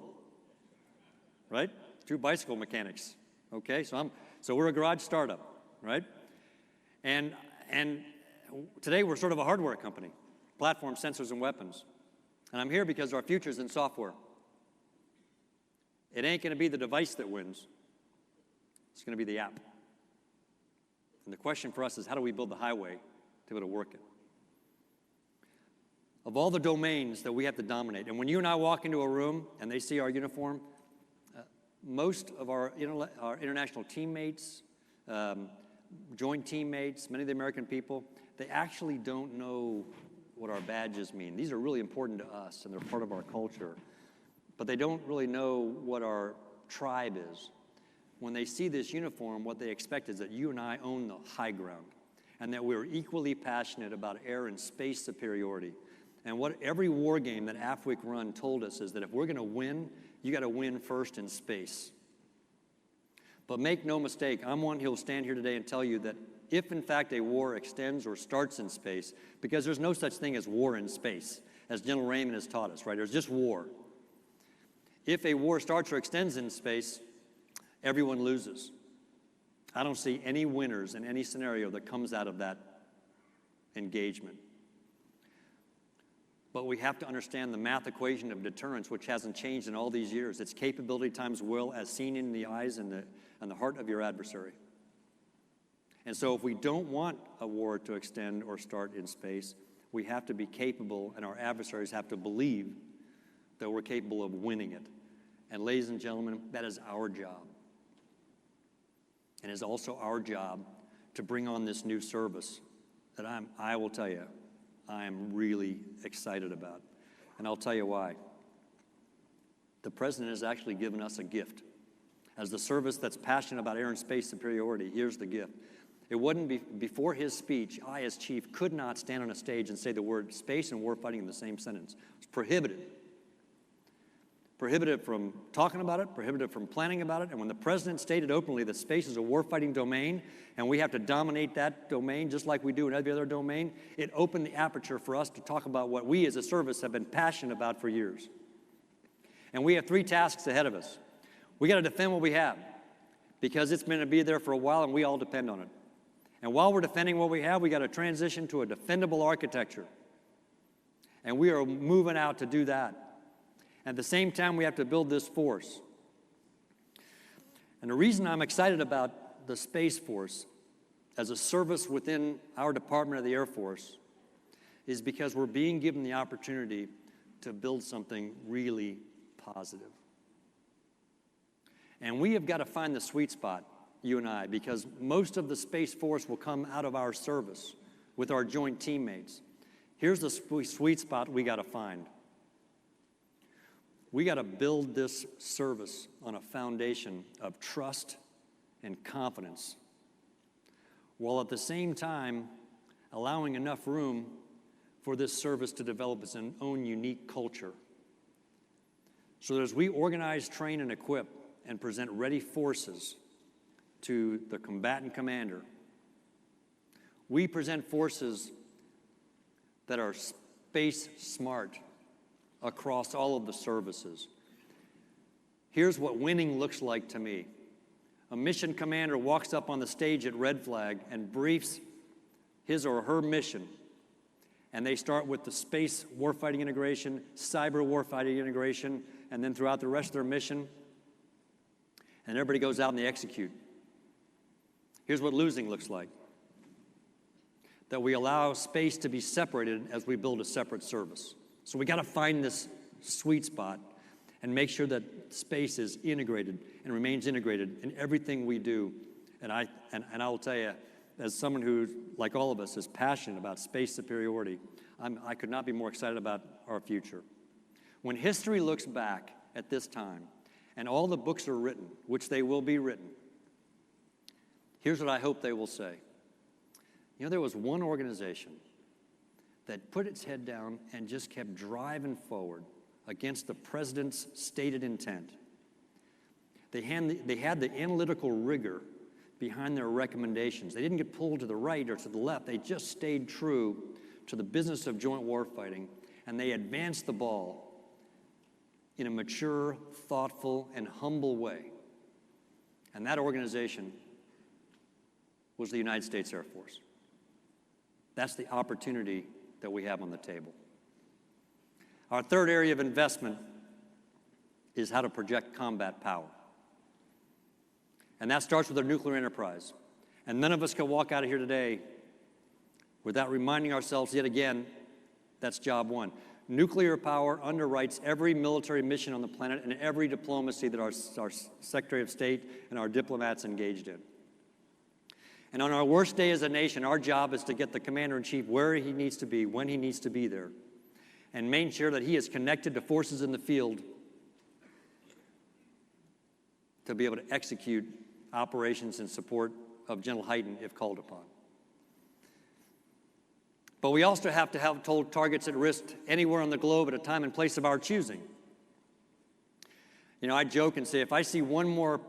right? 2 bicycle mechanics, okay? So we're a garage startup, right? And today we're sort of a hardware company, platform, sensors, and weapons. And I'm here because our future's in software. It ain't going to be the device that wins. It's going to be the app. And the question for us is, how do we build the highway to be able to work it? Of all the domains that we have to dominate, and when you and I walk into a room and they see our uniform, most of our international teammates, joint teammates, many of the American people, they actually don't know what our badges mean. These are really important to us, and they're part of our culture. But they don't really know what our tribe is. When they see this uniform, what they expect is that you and I own the high ground, and that we're equally passionate about air and space superiority. And what every war game that AFWIC run told us is that if we're going to win, you got to win first in space. But make no mistake, I'm one who'll stand here today and tell you that if in fact a war extends or starts in space, because there's no such thing as war in space, as General Raymond has taught us, right? There's just war. If a war starts or extends in space, everyone loses. I don't see any winners in any scenario that comes out of that engagement. But we have to understand the math equation of deterrence, which hasn't changed in all these years. It's capability times will, as seen in the eyes and the heart of your adversary. And so if we don't want a war to extend or start in space, we have to be capable, and our adversaries have to believe that we're capable of winning it. And ladies and gentlemen, that is our job. And it's also our job to bring on this new service that I will tell you, I am really excited about. And I'll tell you why. The President has actually given us a gift. As the service that's passionate about air and space superiority, here's the gift. It wasn't before his speech, I as chief could not stand on a stage and say the word space and warfighting in the same sentence. It's prohibited. Prohibited from talking about it, prohibited from planning about it, and when the President stated openly that space is a warfighting domain and we have to dominate that domain just like we do in every other domain, it opened the aperture for us to talk about what we as a service have been passionate about for years. And we have 3 tasks ahead of us. We got to defend what we have because it's going to be there for a while and we all depend on it. And while we're defending what we have, we got to transition to a defendable architecture. And we are moving out to do that. At the same time, we have to build this force. And the reason I'm excited about the Space Force as a service within our Department of the Air Force is because we're being given the opportunity to build something really positive. And we have got to find the sweet spot, you and I, because most of the Space Force will come out of our service with our joint teammates. Here's the sweet spot we got to find. We got to build this service on a foundation of trust and confidence, while at the same time allowing enough room for this service to develop its own unique culture. So that as we organize, train, and equip and present ready forces to the combatant commander, we present forces that are space smart across all of the services. Here's what winning looks like to me. A mission commander walks up on the stage at Red Flag and briefs his or her mission. And they start with the space warfighting integration, cyber warfighting integration, and then throughout the rest of their mission, and everybody goes out and they execute. Here's what losing looks like. That we allow space to be separated as we build a separate service. So we got to find this sweet spot and make sure that space is integrated and remains integrated in everything we do. And I will tell you, as someone who, like all of us, is passionate about space superiority, I could not be more excited about our future. When history looks back at this time, and all the books are written, which they will be written, here's what I hope they will say. You know, there was one organization that put its head down and just kept driving forward against the president's stated intent. They had the analytical rigor behind their recommendations. They didn't get pulled to the right or to the left. They just stayed true to the business of joint warfighting, and they advanced the ball in a mature, thoughtful, and humble way. And that organization was the United States Air Force. That's the opportunity that we have on the table. Our third area of investment is how to project combat power. And that starts with our nuclear enterprise. And none of us can walk out of here today without reminding ourselves yet again, that's job one. Nuclear power underwrites every military mission on the planet and every diplomacy that our Secretary of State and our diplomats engaged in. And on our worst day as a nation, our job is to get the commander-in-chief where he needs to be, when he needs to be there, and make sure that he is connected to forces in the field to be able to execute operations in support of General Hyten if called upon. But we also have to have told targets at risk anywhere on the globe at a time and place of our choosing. You know, I joke and say, if I see one more,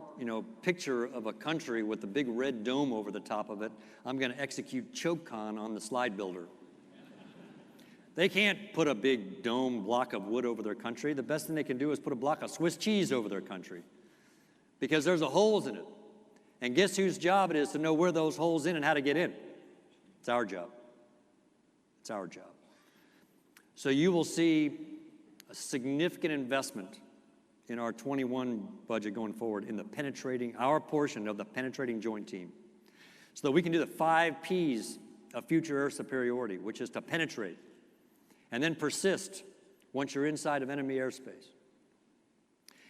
picture of a country with a big red dome over the top of it, I'm going to execute ChokeCon on the slide builder. They can't put a big dome block of wood over their country. The best thing they can do is put a block of Swiss cheese over their country, because there's holes in it. And guess whose job it is to know where those holes in and how to get in? It's our job. It's our job. So you will see a significant investment in our 21 budget going forward in our portion of the penetrating joint team, so that we can do the 5 Ps of future air superiority, which is to penetrate and then persist once you're inside of enemy airspace,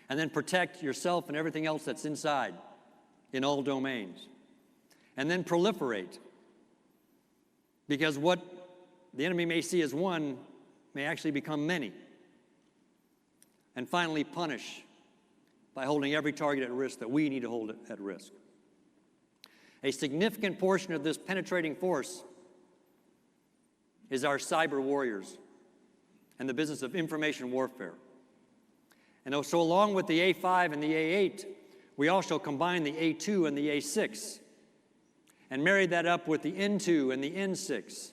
and then protect yourself and everything else that's inside in all domains, and then proliferate, because what the enemy may see as one may actually become many. And finally, punish by holding every target at risk that we need to hold at risk. A significant portion of this penetrating force is our cyber warriors and the business of information warfare. And so along with the A5 and the A8, we also combine the A2 and the A6 and marry that up with the N2 and the N6.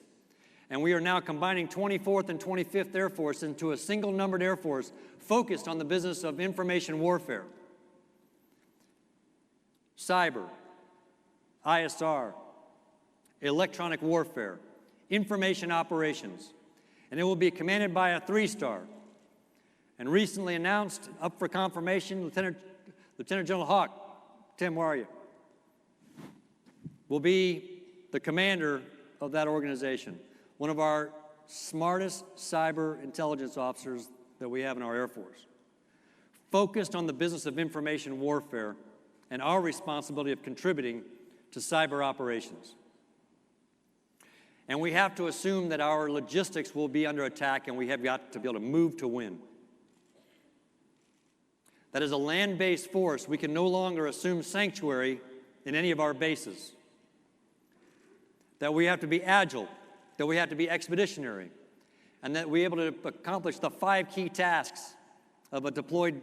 And we are now combining 24th and 25th Air Force into a single numbered Air Force focused on the business of information warfare. Cyber, ISR, electronic warfare, information operations. And it will be commanded by a 3-star. And recently announced, up for confirmation, Lieutenant General Hawk, Tim, where are you? Will be the commander of that organization. One of our smartest cyber intelligence officers that we have in our Air Force, focused on the business of information warfare and our responsibility of contributing to cyber operations. And we have to assume that our logistics will be under attack, and we have got to be able to move to win. That as a land-based force, we can no longer assume sanctuary in any of our bases. That we have to be agile that we have to be expeditionary, and that we're able to accomplish the 5 key tasks of a deployed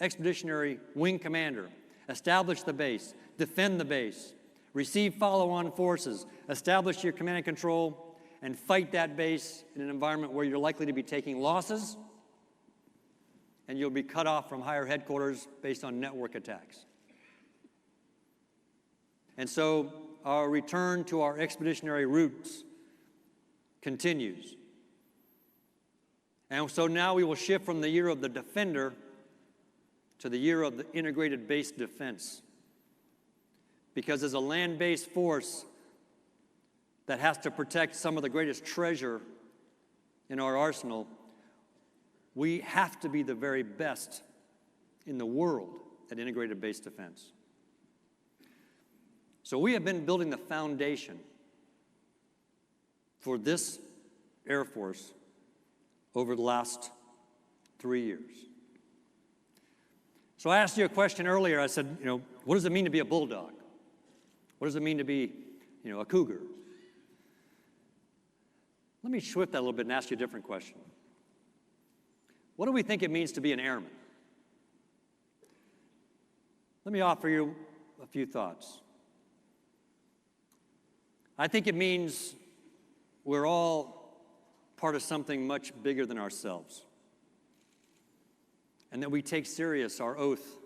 expeditionary wing commander: establish the base, defend the base, receive follow-on forces, establish your command and control, and fight that base in an environment where you're likely to be taking losses and you'll be cut off from higher headquarters based on network attacks. And so our return to our expeditionary roots continues. And so now we will shift from the year of the defender to the year of the integrated base defense. Because as a land-based force that has to protect some of the greatest treasure in our arsenal, we have to be the very best in the world at integrated base defense. So we have been building the foundation for this Air Force over the last 3 years. So I asked you a question earlier. I said, what does it mean to be a bulldog? What does it mean to be, a cougar? Let me shift that a little bit and ask you a different question. What do we think it means to be an airman? Let me offer you a few thoughts. I think it means we're all part of something much bigger than ourselves, and that we take serious our oath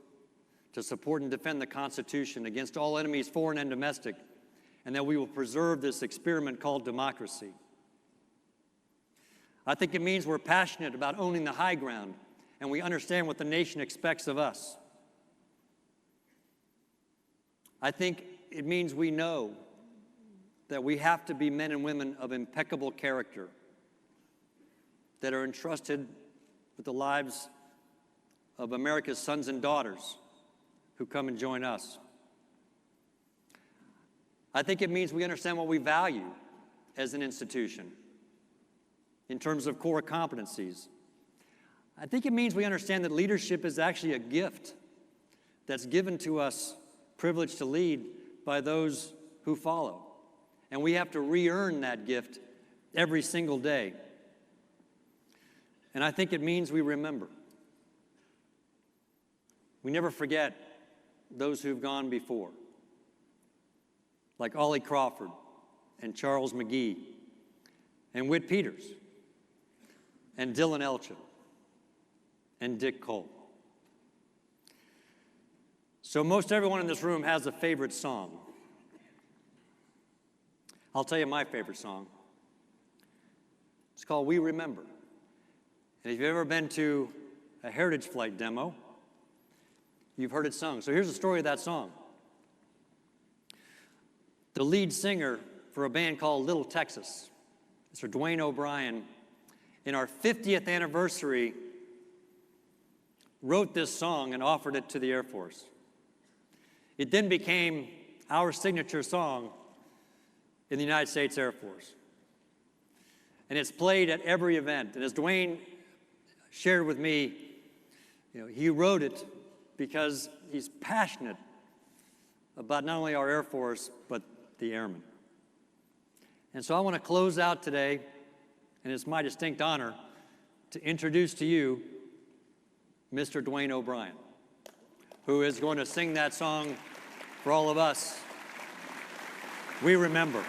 to support and defend the Constitution against all enemies, foreign and domestic, and that we will preserve this experiment called democracy. I think it means we're passionate about owning the high ground, and we understand what the nation expects of us. I think it means we know that we have to be men and women of impeccable character that are entrusted with the lives of America's sons and daughters who come and join us. I think it means we understand what we value as an institution in terms of core competencies. I think it means we understand that leadership is actually a gift that's given to us, privileged to lead by those who follow. And we have to re-earn that gift every single day. And I think it means we remember. We never forget those who've gone before, like Ollie Crawford and Charles McGee and Whit Peters and Dylan Elchin and Dick Cole. So most everyone in this room has a favorite song. I'll tell you my favorite song. It's called We Remember. And if you've ever been to a Heritage Flight demo, you've heard it sung. So here's the story of that song. The lead singer for a band called Little Texas, Mr. Dwayne O'Brien, in our 50th anniversary, wrote this song and offered it to the Air Force. It then became our signature song in the United States Air Force. And it's played at every event. And as Dwayne shared with me, he wrote it because he's passionate about not only our Air Force, but the airmen. And so I want to close out today, and it's my distinct honor to introduce to you Mr. Dwayne O'Brien, who is going to sing that song for all of us. We remember.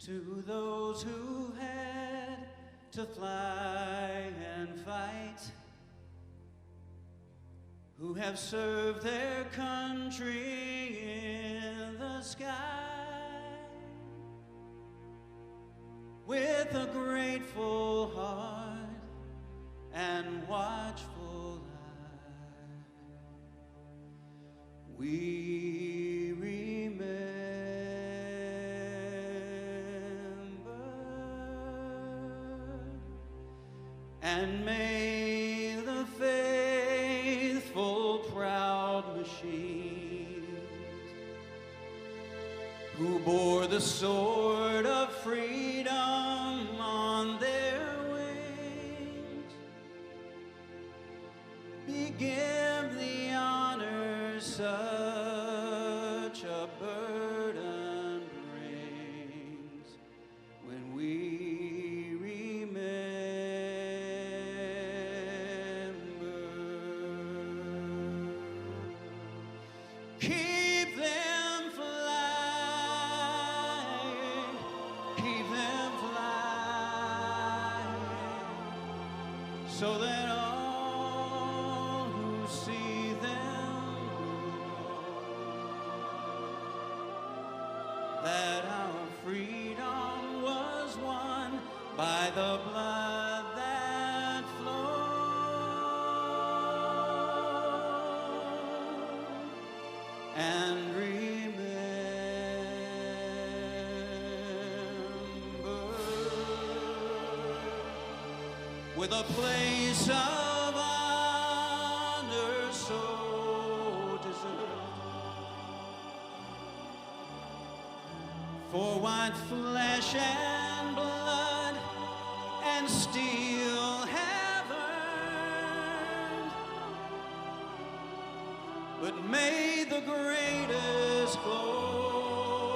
To those who had to fly and fight, who have served their country in the sky, with a grateful heart and watchful eye, we remember. And may the faithful called machines, who bore the sword of freedom on their wings, give the honor such a burden brings when we remember. Keep them flying, keep them flying, so that all who see them will know that our freedom was won by the blood that flowed. And remember, with a place of honor so deserved, for white flesh and blood and steel have earned, but may the greatest glory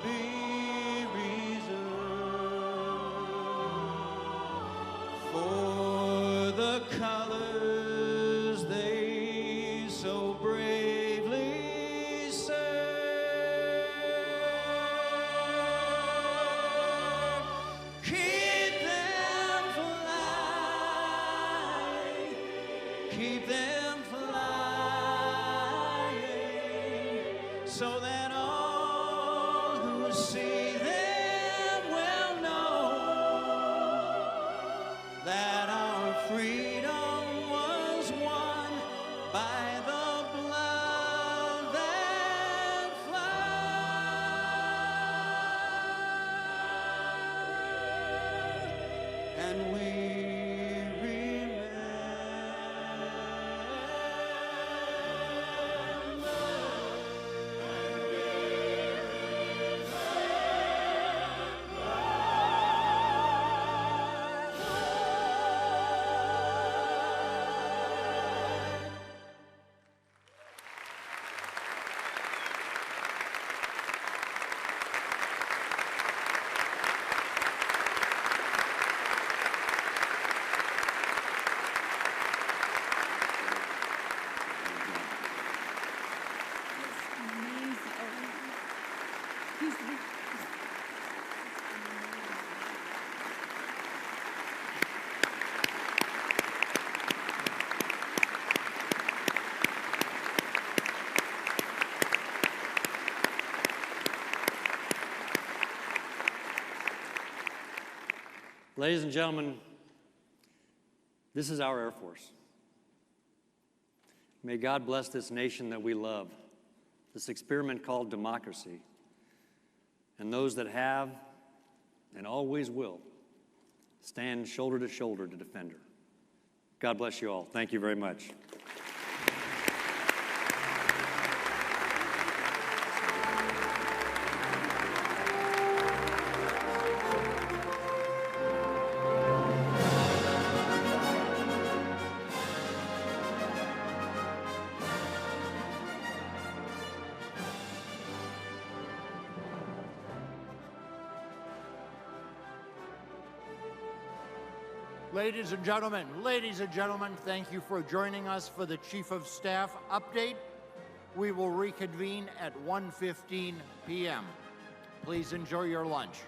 be reserved for the colors they so bravely serve. Keep them flying, keep them flying, so that all who see them will know that our freedom was won by the blood that flowed. And we Ladies and gentlemen, this is our Air Force. May God bless this nation that we love, this experiment called democracy, and those that have and always will stand shoulder to shoulder to defend her. God bless you all. Thank you very much. Ladies and gentlemen, thank you for joining us for the Chief of Staff update. We will reconvene at 1:15 p.m. Please enjoy your lunch.